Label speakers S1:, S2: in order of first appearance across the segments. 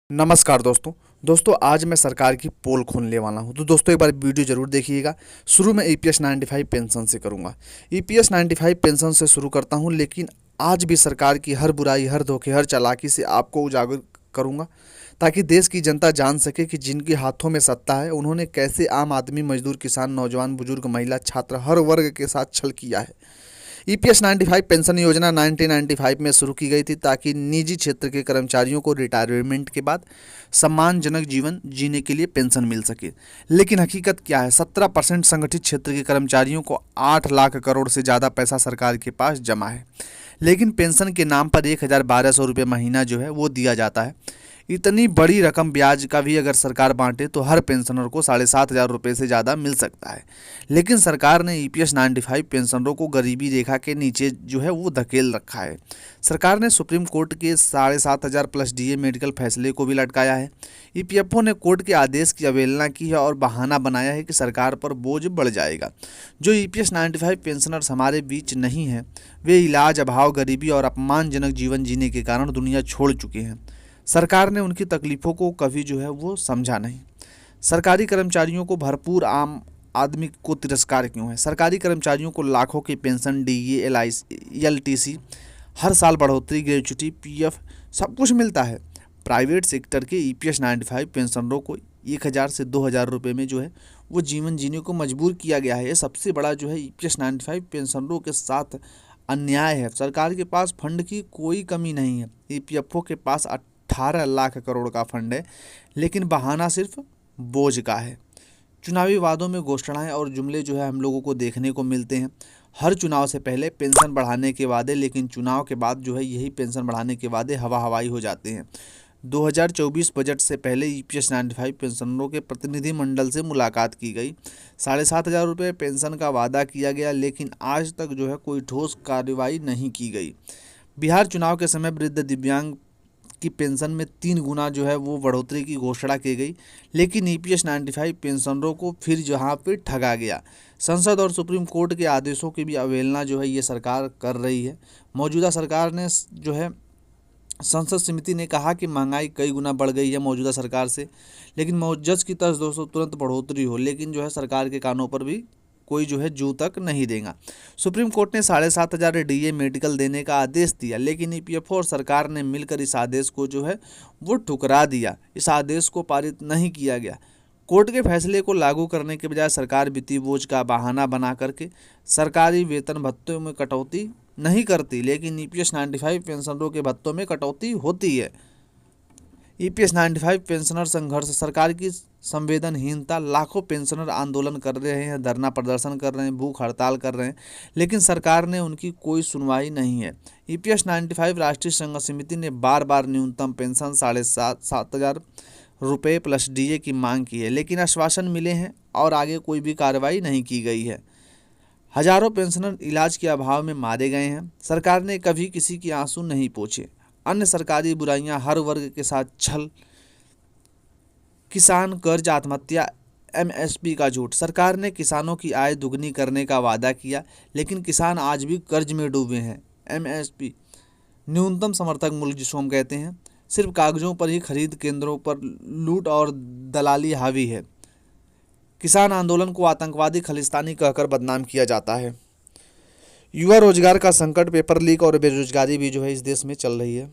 S1: नमस्कार दोस्तों आज मैं सरकार की पोल खोलने वाला हूं। तो दोस्तों एक बार वीडियो जरूर देखिएगा। शुरू में ईपीएस 95 पेंशन से करूंगा। ईपीएस 95 पेंशन से शुरू करता हूं, लेकिन आज भी सरकार की हर बुराई, हर धोखे, हर चालाकी से आपको उजागर करूंगा, ताकि देश की जनता जान सके कि जिनके हाथों में सत्ता है उन्होंने कैसे आम आदमी, मजदूर, किसान, नौजवान, बुजुर्ग, महिला, छात्र, हर वर्ग के साथ छल किया है। ईपीएस 95 पेंशन योजना 1995 में शुरू की गई थी, ताकि निजी क्षेत्र के कर्मचारियों को रिटायरमेंट के बाद सम्मानजनक जीवन जीने के लिए पेंशन मिल सके। लेकिन हकीकत क्या है? 17% संगठित क्षेत्र के कर्मचारियों को 8 लाख करोड़ से ज़्यादा पैसा सरकार के पास जमा है, लेकिन पेंशन के नाम पर 1,1200 रुपये महीना जो है वो दिया जाता है। इतनी बड़ी रकम ब्याज का भी अगर सरकार बांटे तो हर पेंशनर को 7,500 रुपये से ज़्यादा मिल सकता है। लेकिन सरकार ने ईपीएस 95 पेंशनरों को गरीबी रेखा के नीचे जो है वो धकेल रखा है। सरकार ने सुप्रीम कोर्ट के 7,500 प्लस डीए मेडिकल फैसले को भी लटकाया है। ईपीएफओ ने कोर्ट के आदेश की अवहेलना की है और बहाना बनाया है कि सरकार पर बोझ बढ़ जाएगा। जो ईपीएस 95 पेंशनर्स हमारे बीच नहीं हैं, वे इलाज, अभाव, गरीबी और अपमानजनक जीवन जीने के कारण दुनिया छोड़ चुके हैं। सरकार ने उनकी तकलीफ़ों को कभी जो है वो समझा नहीं। सरकारी कर्मचारियों को भरपूर, आम आदमी को तिरस्कार क्यों है? सरकारी कर्मचारियों को लाखों की पेंशन, डीए, एलटीसी, हर साल बढ़ोतरी, ग्रेच्युटी, पीएफ सब कुछ मिलता है। प्राइवेट सेक्टर के ईपीएस 95 पेंशनरों को 1,000 से 2,000 रुपये में जो है वो जीवन जीने को मजबूर किया गया है। ये सबसे बड़ा जो है ईपीएस 95 पेंशनरों के साथ अन्याय है। सरकार के पास फंड की कोई कमी नहीं है। ईपीएफओ के पास 18 लाख करोड़ का फंड है, लेकिन बहाना सिर्फ बोझ का है। चुनावी वादों में घोषणाएं और जुमले जो है हम लोगों को देखने को मिलते हैं। हर चुनाव से पहले पेंशन बढ़ाने के वादे, लेकिन चुनाव के बाद जो है यही पेंशन बढ़ाने के वादे हवा हवाई हो जाते हैं। 2024 बजट से पहले ईपीएस 95 पेंशनरों के प्रतिनिधिमंडल से मुलाकात की गई। 7,500 रुपये पेंशन का वादा किया गया, लेकिन आज तक जो है कोई ठोस कार्रवाई नहीं की गई। बिहार चुनाव के समय वृद्ध दिव्यांग की पेंशन में 3 गुना जो है वो बढ़ोतरी की घोषणा की गई, लेकिन ईपीएस 95 पेंशनरों को फिर जहां पे ठगा गया। संसद और सुप्रीम कोर्ट के आदेशों की भी अवहेलना जो है ये सरकार कर रही है। मौजूदा सरकार ने जो है, संसद समिति ने कहा कि महंगाई कई गुना बढ़ गई है मौजूदा सरकार से, लेकिन मुआवजे की तर्ज दोस्तों तुरंत बढ़ोतरी हो, लेकिन जो है सरकार के कानों पर भी कोई जो है जू तक नहीं देगा। सुप्रीम कोर्ट ने 7,500 डीए मेडिकल देने का आदेश दिया, लेकिन ईपीएफओ और सरकार ने मिलकर इस आदेश को जो है वो ठुकरा दिया। इस आदेश को पारित नहीं किया गया। कोर्ट के फैसले को लागू करने के बजाय सरकार वित्तीय बोझ का बहाना बना करके सरकारी वेतन भत्तों में कटौती नहीं करती, लेकिन ईपीएस 95 पेंशनरों के भत्तों में कटौती होती है। ईपीएस 95 पेंशनर संघर्ष, सरकार की संवेदनहीनता। लाखों पेंशनर आंदोलन कर रहे हैं, धरना प्रदर्शन कर रहे हैं, भूख हड़ताल कर रहे हैं, लेकिन सरकार ने उनकी कोई सुनवाई नहीं है। ईपीएस 95 राष्ट्रीय संघ समिति ने बार बार न्यूनतम पेंशन 7,500 रुपये प्लस डीए की मांग की है, लेकिन आश्वासन मिले हैं और आगे कोई भी कार्रवाई नहीं की गई है। हजारों पेंशनर इलाज के अभाव में मारे गए हैं। सरकार ने कभी किसी के आंसू नहीं पोंछे। अन्य सरकारी बुराइयां, हर वर्ग के साथ छल, किसान कर्ज, आत्महत्या, एमएसपी का झूठ। सरकार ने किसानों की आय दुगनी करने का वादा किया, लेकिन किसान आज भी कर्ज में डूबे हैं। एमएसपी, न्यूनतम समर्थक मूल्य जिसको हम कहते हैं, सिर्फ कागजों पर ही खरीद केंद्रों पर लूट और दलाली हावी है। किसान आंदोलन को आतंकवादी, खालिस्तानी कहकर बदनाम किया जाता है। युवा रोजगार का संकट, पेपर लीक और बेरोजगारी भी जो है इस देश में चल रही है।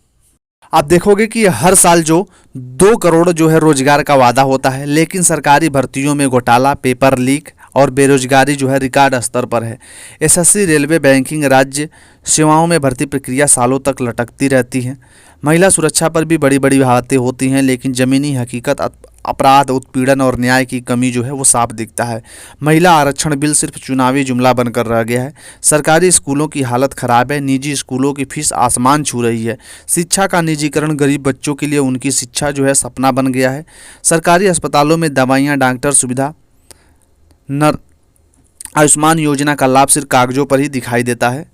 S1: आप देखोगे कि हर साल जो 2 करोड़ जो है रोजगार का वादा होता है, लेकिन सरकारी भर्तियों में घोटाला, पेपर लीक और बेरोजगारी जो है रिकॉर्ड स्तर पर है। एसएससी, रेलवे, बैंकिंग, राज्य सेवाओं में भर्ती प्रक्रिया सालों तक लटकती रहती है। महिला सुरक्षा पर भी बड़ी बड़ी बातें होती हैं, लेकिन ज़मीनी हकीकत, अपराध, उत्पीड़न और न्याय की कमी जो है वो साफ दिखता है। महिला आरक्षण बिल सिर्फ चुनावी जुमला बनकर रह गया है। सरकारी स्कूलों की हालत खराब है। निजी स्कूलों की फीस आसमान छू रही है। शिक्षा का निजीकरण गरीब बच्चों के लिए उनकी शिक्षा जो है सपना बन गया है। सरकारी अस्पतालों में दवाइयाँ, डॉक्टर सुविधा, आयुष्मान योजना का लाभ सिर्फ कागजों पर ही दिखाई देता है।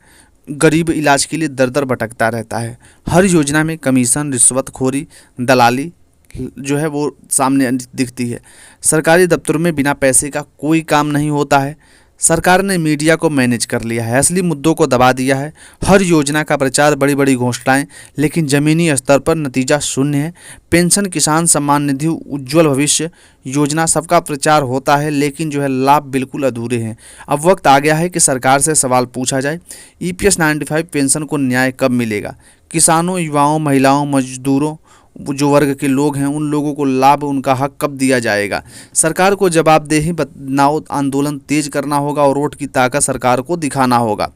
S1: गरीब इलाज के लिए दर दर भटकता रहता है। हर योजना में कमीशन, रिश्वतखोरी, दलाली जो है वो सामने दिखती है। सरकारी दफ्तरों में बिना पैसे का कोई काम नहीं होता है। सरकार ने मीडिया को मैनेज कर लिया है, असली मुद्दों को दबा दिया है। हर योजना का प्रचार, बड़ी बड़ी घोषणाएं, लेकिन ज़मीनी स्तर पर नतीजा शून्य है। पेंशन, किसान सम्मान निधि, उज्ज्वल भविष्य योजना, सबका प्रचार होता है लेकिन जो है लाभ बिल्कुल अधूरे हैं। अब वक्त आ गया है कि सरकार से सवाल पूछा जाए, EPS 95 पेंशन को न्याय कब मिलेगा? किसानों, युवाओं, महिलाओं, मजदूरों, जो वर्ग के लोग हैं, उन लोगों को लाभ, उनका हक कब दिया जाएगा? सरकार को जवाबदेही बनाओ आंदोलन तेज करना होगा और वोट की ताकत सरकार को दिखाना होगा।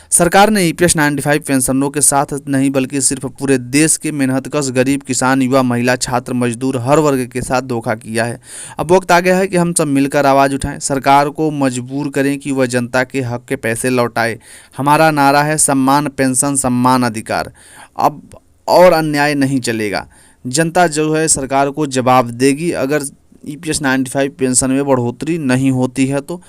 S1: सरकार ने EPS 95 पेंशनरों के साथ नहीं बल्कि सिर्फ पूरे देश के मेहनतकश गरीब, किसान, युवा, महिला, छात्र, मजदूर, हर वर्ग के साथ धोखा किया है। अब वक्त आ गया है कि हम सब मिलकर आवाज़ उठाएं, सरकार को मजबूर करें कि वह जनता के हक के पैसे लौटाए। हमारा नारा है सम्मान पेंशन, सम्मान अधिकार। अब और अन्याय नहीं चलेगा। जनता जो है सरकार को जवाब देगी अगर EPS 95 पेंशन में बढ़ोतरी नहीं होती है तो।